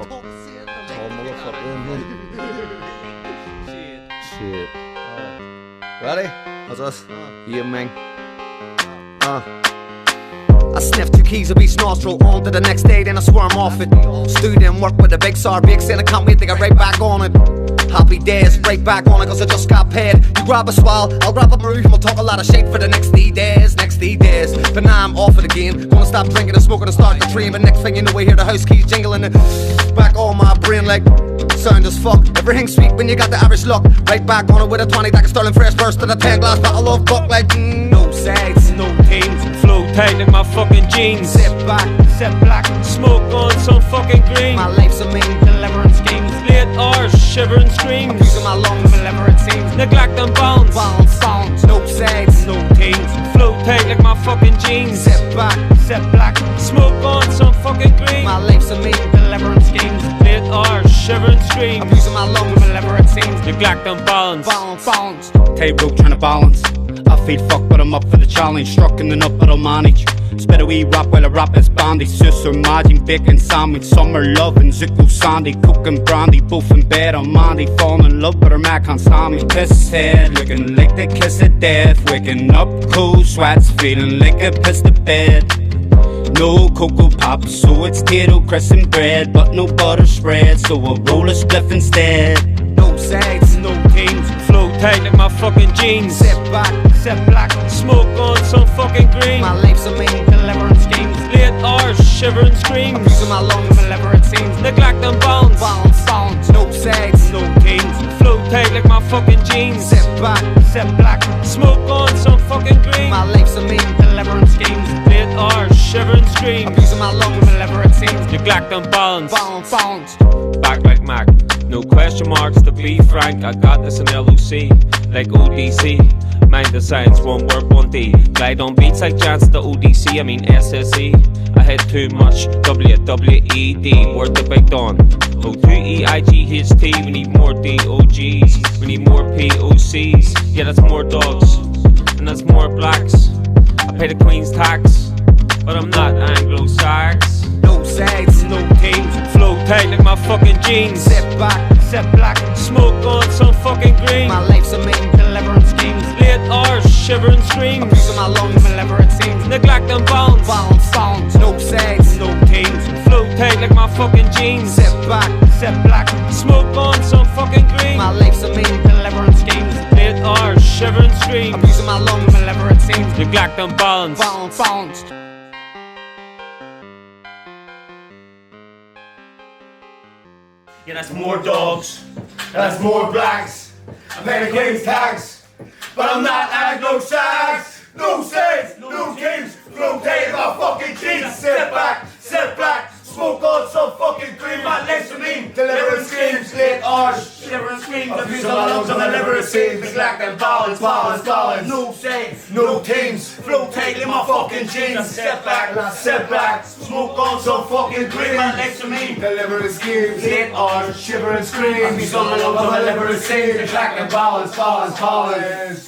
Oh, motherfucker. Shit. Ready? How's this? Yeah, man. I sniff 2 keys of each nostril, on to the next day, then I swear I'm off it. Student work with the big RBX, and I can't wait to get right back on it. Happy days, right back on it, cause I just got paid. You grab a swell, I'll grab a brew, and we'll talk a lot of shit for the next D days. But now I'm off it again. Gonna stop drinking and smoking and start the dream. But next thing you know, I hear the house keys jingling and back on my brain like sound as fuck. Everything's sweet when you got the average luck. Right back on it with a 20 that can Sterling fresh burst and a 10 glass bottle of buck like no sides, no teams. Flow tight like my fucking jeans. Sit back, Set black, smoke on some fucking green. my life's a mean Deliverance schemes, late hours, shivering screams. abusing my lungs, Deliverance seems, neglect and bounce. bounce, no sides, No teams, flow tight like my fucking jeans. sit back, Set black, smoke on some fucking green. my life's a mean Deliverance schemes, late hours, shivering screams. abusing my lungs, Deliverance seems, neglect and bounce. bounce. Tightrope trying to balance. I feel fucked but I'm up for the challenge. Struck in the nut but I'll manage. Spit a wee rap while I rap is bandy. Sus or imagine bacon sandwich. Summer loving Zuko Sandy. Cooking brandy, both in bed on Mandy. Falling in love but her man can't stand me. Piss head looking like the kiss of death. Waking up cold sweats feeling like a pissed to bed. No cocoa pops, so it's potato crisp and bread. But no butter spread, so I'll roll a spliff instead. No sides, No teams, flow tight like my fucking jeans. sit back, Set black, smoke on some fucking green. my life's a mean Deliverance schemes, late hours, shivering screams. abusing my lungs, Deliverance seems, neglect and bounce. bounce, no sides, No teams, flow tight like my fucking jeans. sit back, Set black, smoke on some fucking green. my life's a mean Deliverance schemes, late hours, shivering screams. abusing my lungs, Deliverance seems, neglect and bounce. bounce. Back like Mac, no question marks to be frank. I got this in LOC, like ODC. Mindesigns, one word, one D. Glide on beats like Jans to ODC, I mean SSE. I had too much WWED, word the big Don. O2EIGHT, we need more DOGs, we need more POCs. Yeah, that's more dogs, and that's more blacks. I pay the Queen's tax, but I'm not Anglo-Sax. No sides, No teams, flow tight like my fucking jeans. sit back, Set black, smoke on some fucking green. my life's a mean Deliverance schemes, late hours, shivering screams. abusing my lungs, Deliverance seems, neglect and bounce. bounce, no sides, No teams, flow tight like my fucking jeans. sit back, Set black, smoke on some fucking green. my life's a mean Deliverance schemes, late hours, shivering screams. abusing my lungs, Deliverance seems, neglect and bounce. bounce. Yeah, that's more dogs, that's more blacks. I pay the Queen's tax, but I'm not Anglo-Sax. No saints, no kings, flow tight my fucking jeans. Sit back, smoke on some fucking green. My legs are mean, deliverance schemes, late hours, shivering screams. Abuse of my lungs, I'm deliverance scenes. Neglect and balance. No saints, no kings, flow tight in my fucking jeans. Sit back, smoke on some fucking green. My legs are mean, deliverance schemes, late hours, shivering screams. Abuse of my lungs, I'm deliverance scenes. Neglect and balance.